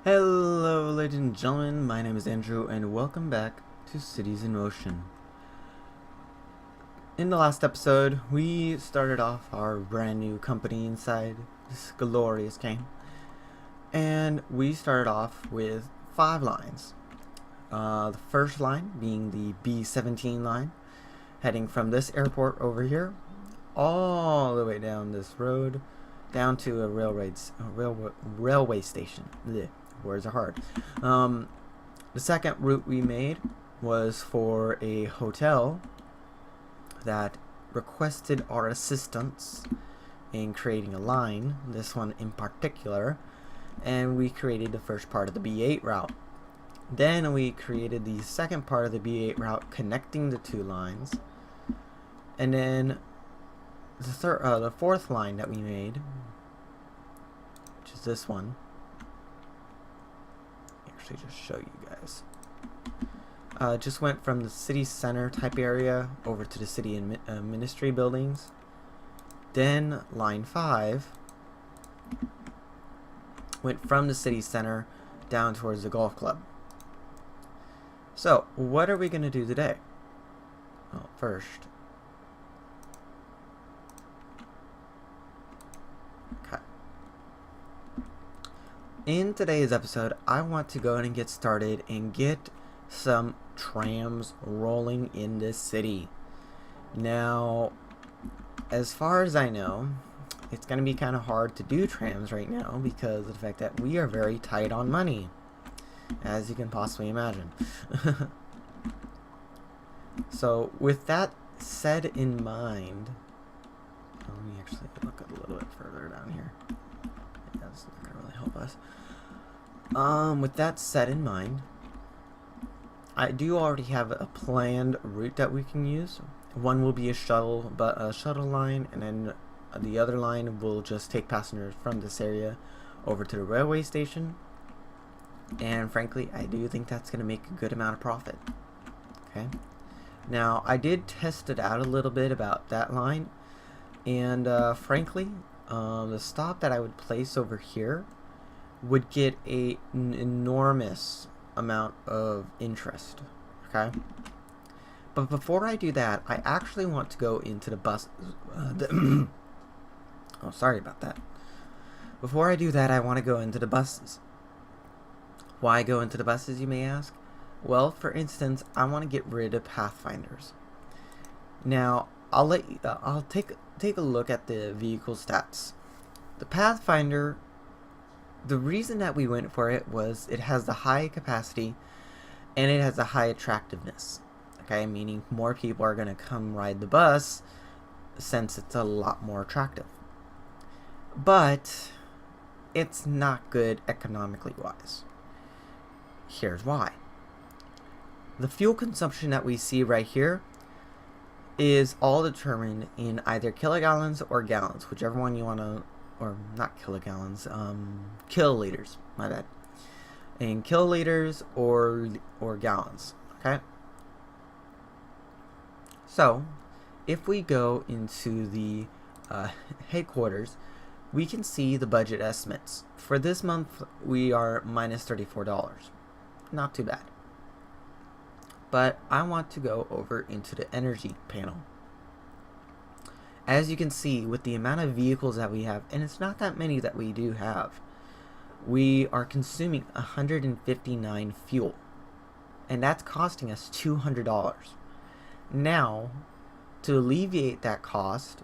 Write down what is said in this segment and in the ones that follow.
Hello, ladies and gentlemen, my name is Andrew, and welcome back to Cities in Motion. In the last episode, we started off our brand new company inside this glorious game, and we started off with 5 lines. The first line being the B-17 line, heading from this airport over here, all the way down this road, down to a railway station. Blech. Words are hard. The second route we made was for a hotel that requested our assistance in creating a line, this one in particular, and we created the first part of the B8 route. Then we created the second part of the B8 route connecting the two lines, and then the fourth line that we made, which is this one. Just show you guys. Just went from the city center type area over to the city and ministry buildings. Then line 5 went from the city center down towards the golf club. So what are we going to do today? Well, first, in today's episode, I want to go ahead and get started and get some trams rolling in this city. Now, as far as I know, it's going to be kind of hard to do trams right now because of the fact that we are very tight on money, as you can possibly imagine. So, with that said in mind, let me actually look a little bit further down here. That's not going to really help us. With that set in mind, I do already have a planned route that we can use. One will be a shuttle line, and then the other line will just take passengers from this area over to the railway station. And frankly, I do think that's going to make a good amount of profit. Okay. Now, I did test it out a little bit about that line, and frankly, the stop that I would place over here would get an enormous amount of interest. Okay, but before I do that, I actually want to go into the bus. Oh, sorry about that. Before I do that, I want to go into the buses. Why go into the buses, you may ask? Well, for instance, I want to get rid of Pathfinders. Now, I'll take a look at the vehicle stats. The Pathfinder, the reason that we went for it was it has the high capacity and it has a high attractiveness. Okay, meaning more people are going to come ride the bus since it's a lot more attractive. But it's not good economically wise. Here's why. The fuel consumption that we see right here is all determined in either kilogallons or gallons, whichever one you want to, or not kilogallons, kiloliters, my bad. In kiloliters or gallons, okay? So, if we go into the headquarters, we can see the budget estimates. For this month, we are minus $34. Not too bad. But I want to go over into the energy panel. As you can see, with the amount of vehicles that we have, and it's not that many that we do have, we are consuming 159 fuel. And that's costing us $200. Now, to alleviate that cost,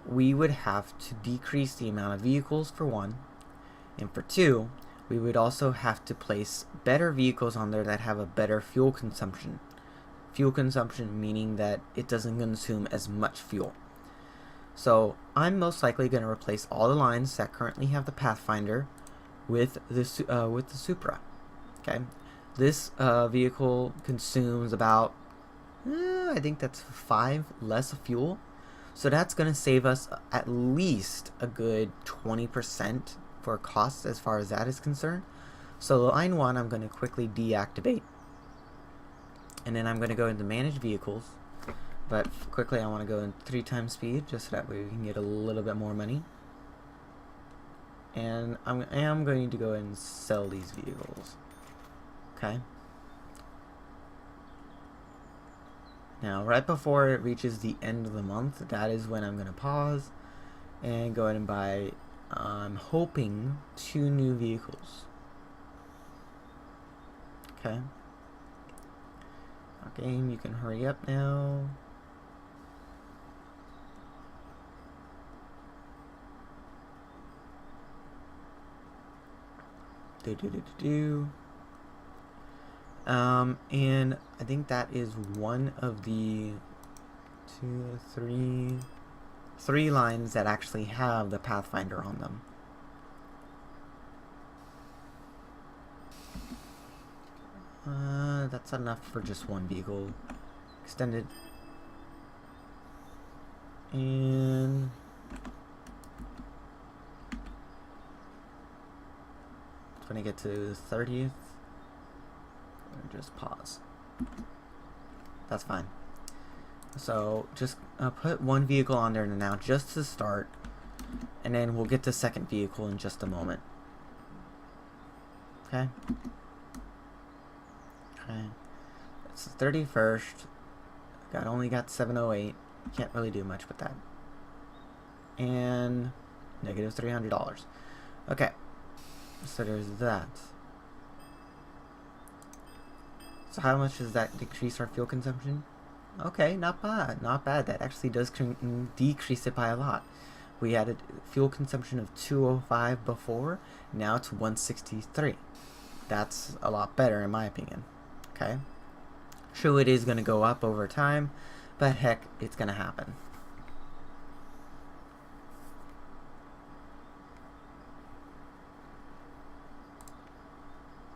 we would have to decrease the amount of vehicles for one, and for two, we would also have to place better vehicles on there that have a better fuel consumption. Fuel consumption meaning that it doesn't consume as much fuel. So I'm most likely going to replace all the lines that currently have the Pathfinder with the Supra. Okay, this vehicle consumes about, I think that's 5 less fuel. So that's going to save us at least a good 20% for costs as far as that is concerned. So line 1 I'm going to quickly deactivate, and then I'm going to go into manage vehicles, but quickly I want to go in 3 times speed just so that way we can get a little bit more money. And I am going to go ahead and sell these vehicles. Okay. Now, right before it reaches the end of the month, that is when I'm going to pause and go ahead and buy, I'm hoping, 2 new vehicles. Okay. Game, you can hurry up now. And I think that is one of the 3 lines that actually have the Pathfinder on them. That's enough for just 1 vehicle. Extended. And when I get to the 30th, just pause. That's fine. So just put 1 vehicle on there now just to start, and then we'll get the 2nd vehicle in just a moment. Okay. Okay. It's the 31st. Only got 708. Can't really do much with that. And negative $300. Okay. So there's that. So how much does that decrease our fuel consumption? Okay, not bad. Not bad. That actually does decrease it by a lot. We had a fuel consumption of 205 before. Now it's 163. That's a lot better in my opinion. Okay. True, it is going to go up over time, but heck, it's going to happen.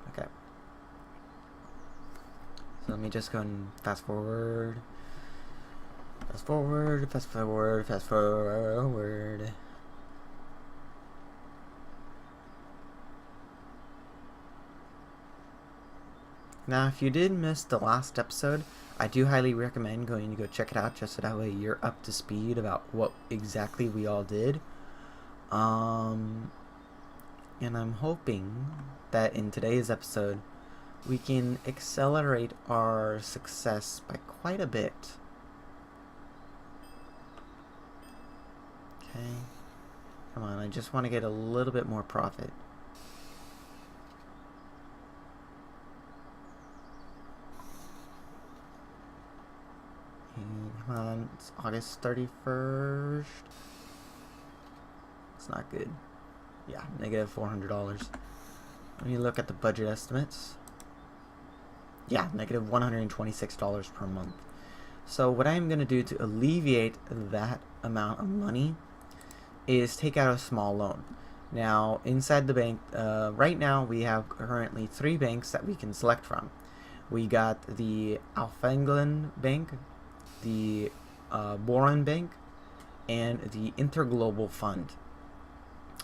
Okay. So let me just go and fast forward. Fast forward, fast forward, fast forward. Now, if you did miss the last episode, I do highly recommend going to go check it out, just so that way you're up to speed about what exactly we all did. And I'm hoping that in today's episode, we can accelerate our success by quite a bit. Okay. Come on, I just want to get a little bit more profit. Come on, it's August 31st. It's not good. Yeah, negative $400. Let me look at the budget estimates. Yeah, negative $126 per month. So what I'm going to do to alleviate that amount of money is take out a small loan. Now, inside the bank, right now we have currently 3 banks that we can select from. We got the Alfenglin Bank, the Boron Bank, and the Interglobal Fund.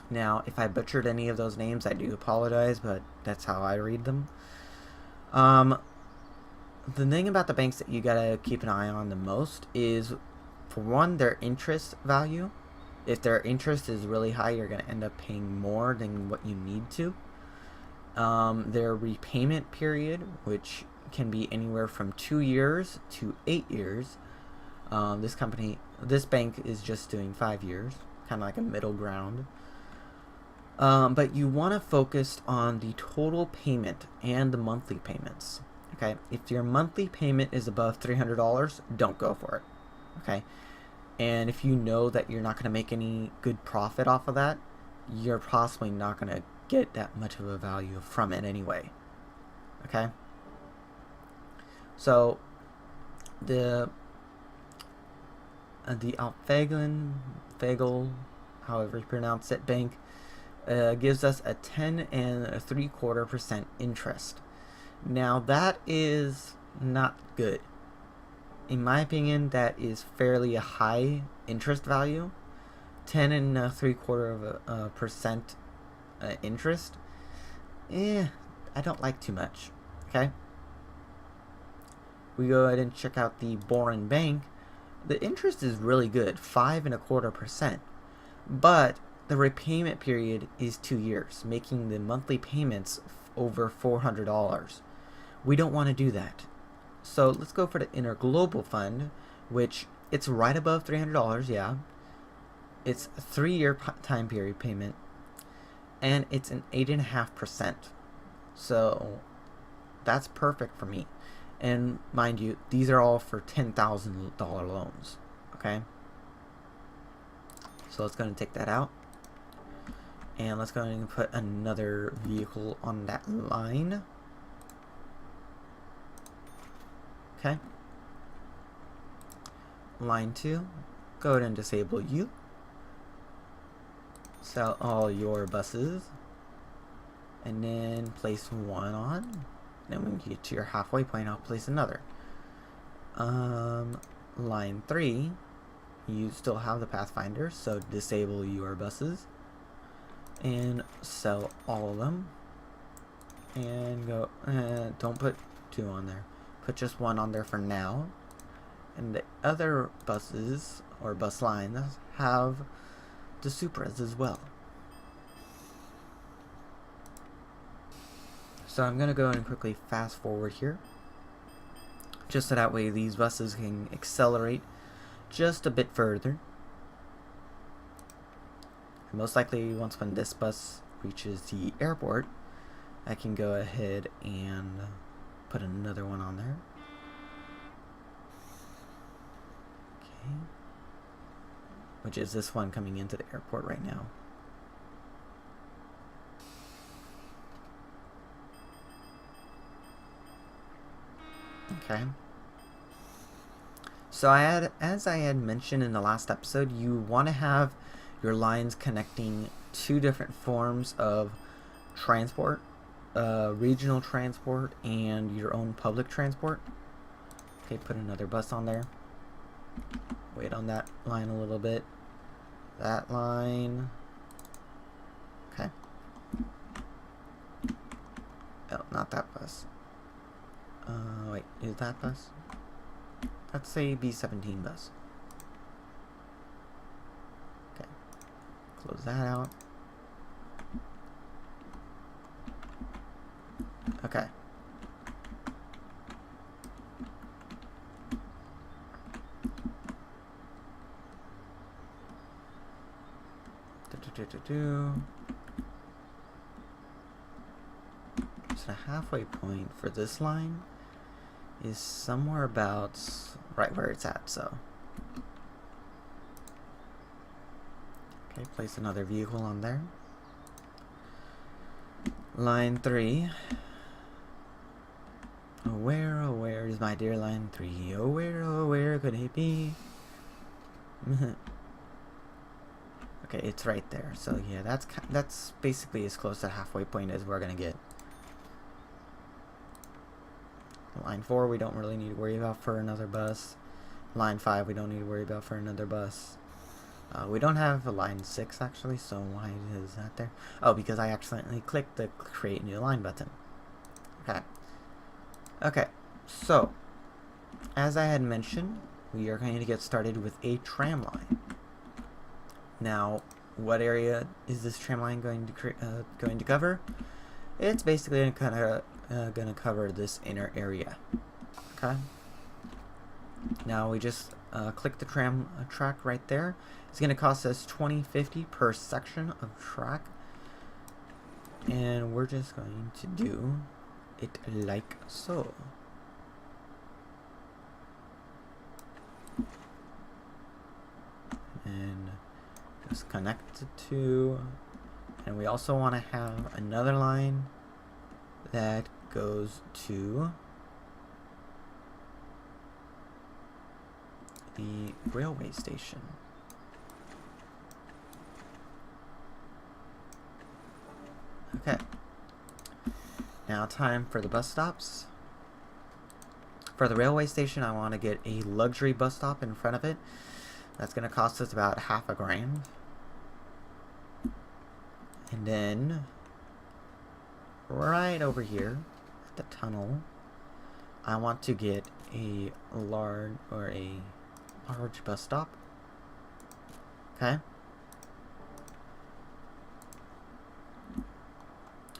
Now, if I butchered any of those names, I do apologize, but that's how I read them. The thing about the banks that you gotta keep an eye on the most is, for one, their interest value. If their interest is really high, you're gonna end up paying more than what you need to. Their repayment period, which can be anywhere from 2 years to 8 years. This bank is just doing 5 years, kind of like a middle ground. But you want to focus on the total payment and the monthly payments. Okay, if your monthly payment is above $300, don't go for it. Okay, and if you know that you're not going to make any good profit off of that, you're possibly not going to get that much of a value from it anyway. Okay, so the Alfagel, however you pronounce it, bank gives us a 10.75% interest. Now that is not good. In my opinion, that is fairly a high interest value. 10.75% interest. I don't like too much. Okay. We go ahead and check out the Boron Bank. The interest is really good, 5.25%. But the repayment period is 2 years, making the monthly payments over $400. We don't want to do that. So let's go for the interglobal fund, which it's right above $300, yeah. It's a 3-year time period payment, and it's an 8.5%. So that's perfect for me. And mind you, these are all for $10,000 loans, okay? So let's go and take that out. And let's go ahead and put another vehicle on that line. Okay. Line 2, go ahead and disable you. Sell all your buses. And then place one on. Then when you get to your halfway point, I'll place another. Line 3, you still have the Pathfinder, so disable your buses. And sell all of them. And go, don't put 2 on there. Put just 1 on there for now. And the other buses, or bus lines, have the Supras as well. So I'm going to go and quickly fast forward here. Just so that way these buses can accelerate just a bit further. And most likely once when this bus reaches the airport, I can go ahead and put another one on there. Okay. Which is this one coming into the airport right now. Okay. So as I had mentioned in the last episode, you want to have your lines connecting 2 different forms of transport, regional transport and your own public transport. Okay, put another bus on there. Wait on that line a little bit. That line. Okay. Oh, not that bus. Wait, is that bus? That's a B-17 bus. Okay. Close that out. Okay. So the halfway point for this line is somewhere about right where it's at, so. Okay, place another vehicle on there. Line 3. Oh, where is my dear line 3? Oh, where could it be? Okay, it's right there. So yeah, that's basically as close to halfway point as we're gonna get. Line 4, we don't really need to worry about for another bus. Line 5, we don't need to worry about for another bus. We don't have a line 6 actually, so why is that there? Oh, because I accidentally clicked the create new line button. Okay. Okay, so as I had mentioned, we are going to get started with a tram line. Now, what area is this tram line going to cover? It's basically going to cover this inner area. Okay. Now we just click the tram track right there. It's going to cost us $20.50 per section of track, and we're just going to do it like so. And just connect it to, and we also want to have another line that goes to the railway station. Okay. Now time for the bus stops. For the railway station, I want to get a luxury bus stop in front of it. That's going to cost us about $50,000. And then right over here at the tunnel, I want to get a large bus stop. Okay.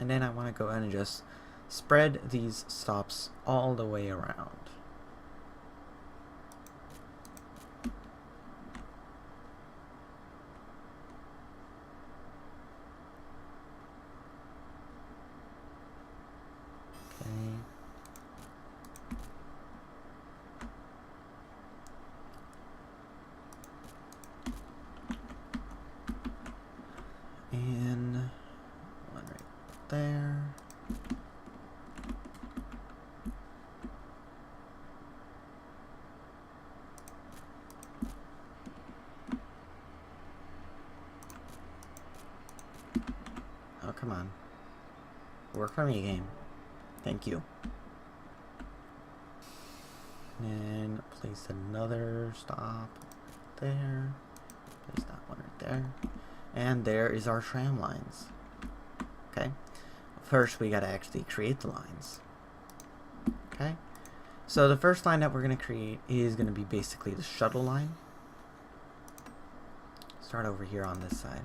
And then I want to go ahead and just spread these stops all the way around. Okay. And one right there. Oh, come on. Work for me, game. Thank you. And place another stop there. Place that one right there. And there is our tram lines. Okay. First, we gotta actually create the lines. Okay. So the first line that we're gonna create is gonna be basically the shuttle line. Start over here on this side.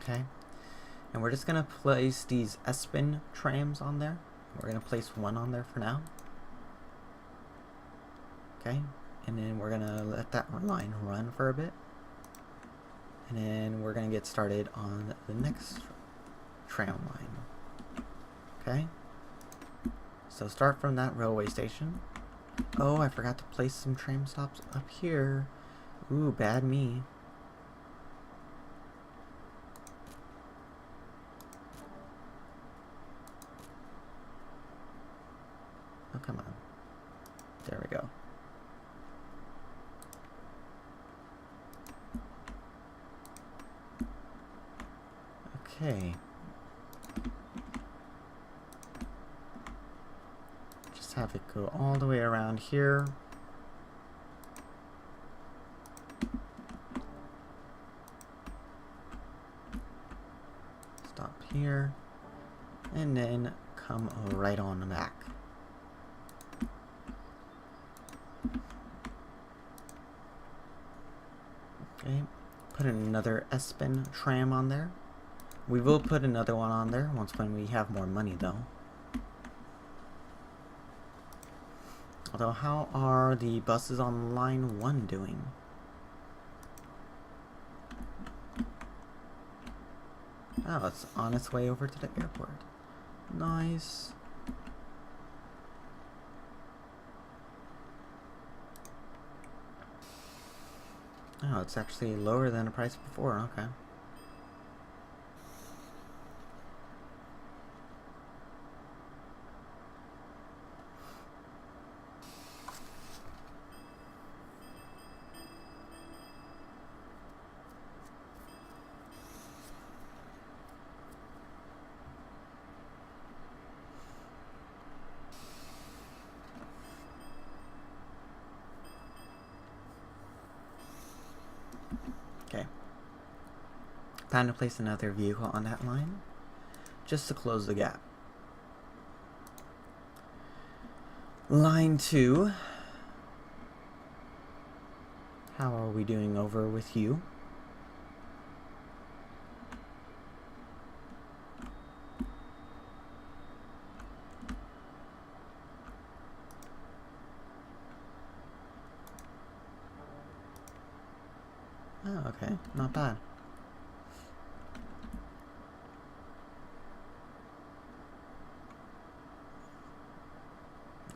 Okay. And we're just gonna place these S-Bin trams on there. We're gonna place one on there for now. Okay, and then we're gonna let that line run for a bit. And then we're gonna get started on the next tram line. Okay, so start from that railway station. Oh, I forgot to place some tram stops up here. Ooh, bad me. Oh, come on. There we go. Okay. Just have it go all the way around here. Stop here. And then come right on back. Okay. Put another S-Bin tram on there. We will put another one on there once when we have more money, though. Although, how are the buses on line 1 doing? Oh, it's on its way over to the airport. Nice. Oh, it's actually lower than the price before. Okay. Okay. Time to place another vehicle on that line, just to close the gap. Line 2. How are we doing over with you? Oh, okay. Not bad.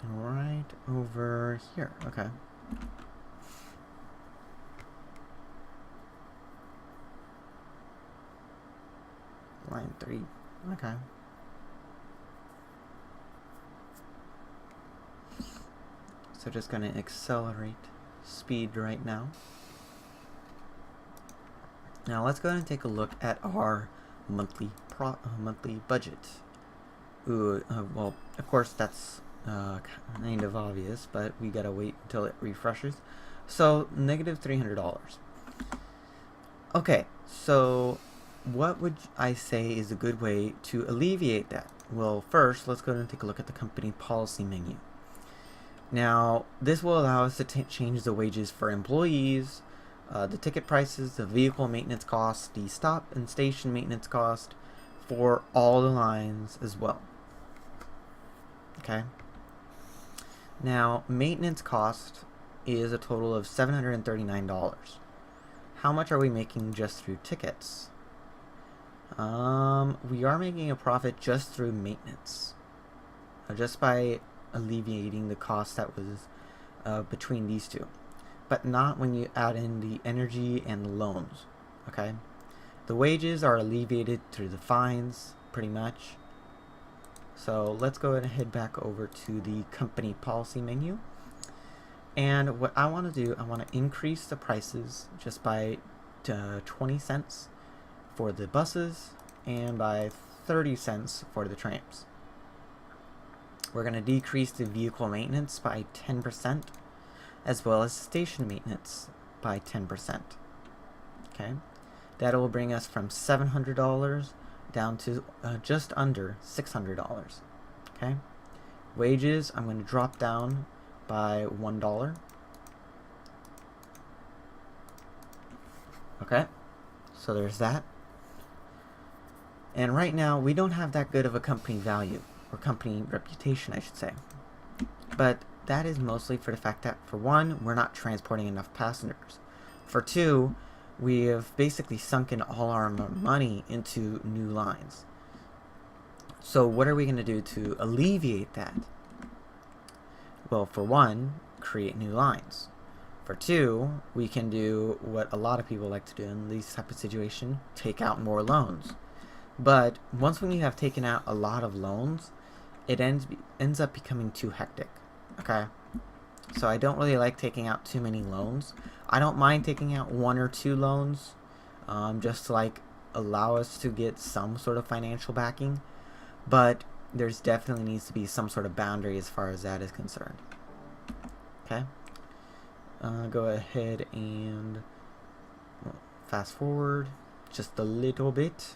Right over here. Okay. Line 3. Okay. So just gonna accelerate speed right now. Now let's go ahead and take a look at our monthly budget. Ooh, well, of course that's kind of obvious, but we gotta wait until it refreshes. So negative $300. Okay, so what would I say is a good way to alleviate that? Well, first, let's go ahead and take a look at the company policy menu. Now, this will allow us to change the wages for employees, the ticket prices, the vehicle maintenance costs, the stop and station maintenance cost for all the lines as well. Okay. Now, maintenance cost is a total of $739. How much are we making just through tickets? We are making a profit just through maintenance, just by alleviating the cost that was between these two, but not when you add in the energy and the loans. Okay, the wages are alleviated through the fines pretty much. So let's go ahead and head back over to the company policy menu, and what I want to do, I want to increase the prices just by 20 cents for the buses and by 30 cents for the trams. We're going to decrease the vehicle maintenance by 10%, as well as station maintenance by 10%. Okay, that will bring us from $700 down to just under $600. Okay, wages, I'm going to drop down by $1. Okay, so there's that. And right now, we don't have that good of a company value, or company reputation, I should say. But that is mostly for the fact that, for one, we're not transporting enough passengers. For two, we have basically sunken all our money into new lines. So what are we going to do to alleviate that? Well, for one, create new lines. For two, we can do what a lot of people like to do in these type of situation, take out more loans. But once when you have taken out a lot of loans, it ends up becoming too hectic. Okay, so I don't really like taking out too many loans. I don't mind taking out 1 or 2 loans, just to like allow us to get some sort of financial backing. But there's definitely needs to be some sort of boundary as far as that is concerned. Okay, go ahead and fast forward just a little bit.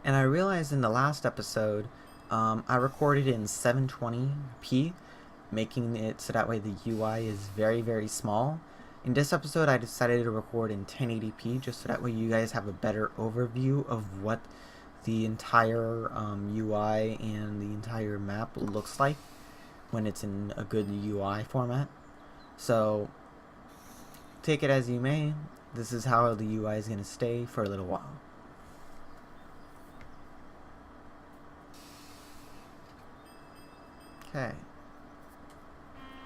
And I realized in the last episode, I recorded in 720p, making it so that way the UI is very, very small. In this episode, I decided to record in 1080p, just so that way you guys have a better overview of what the entire UI and the entire map looks like when it's in a good UI format. So, take it as you may. This is how the UI is going to stay for a little while. Okay.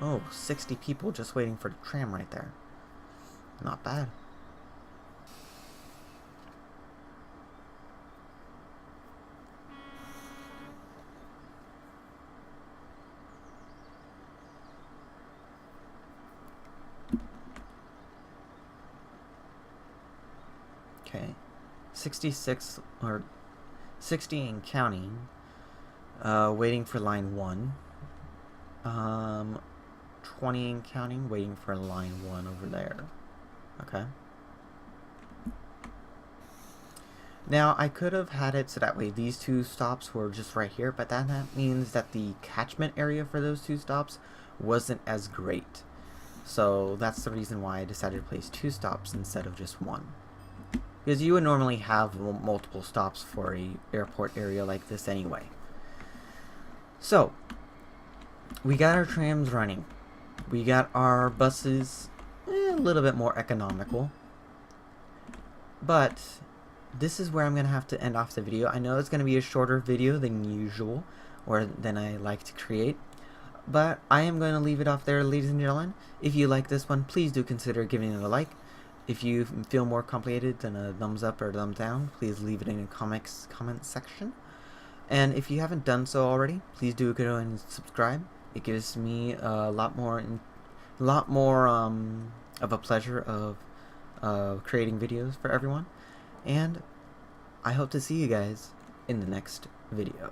Oh, 60 people just waiting for the tram right there. Not bad. Okay. 66 or 60 and counting. Waiting for line 1. 20 and counting, waiting for line 1 over there. Okay. Now, I could have had it so that way these 2 stops were just right here, but that means that the catchment area for those 2 stops wasn't as great. So that's the reason why I decided to place 2 stops instead of just 1. Because you would normally have multiple stops for a airport area like this anyway. So, we got our trams running. We got our buses a little bit more economical. But this is where I'm going to have to end off the video. I know it's going to be a shorter video than usual, or than I like to create. But I am going to leave it off there, ladies and gentlemen. If you like this one, please do consider giving it a like. If you feel more complicated than a thumbs up or a thumbs down, please leave it in the comment section. And if you haven't done so already, please do go and subscribe. It gives me a lot more of a pleasure of creating videos for everyone. And I hope to see you guys in the next video.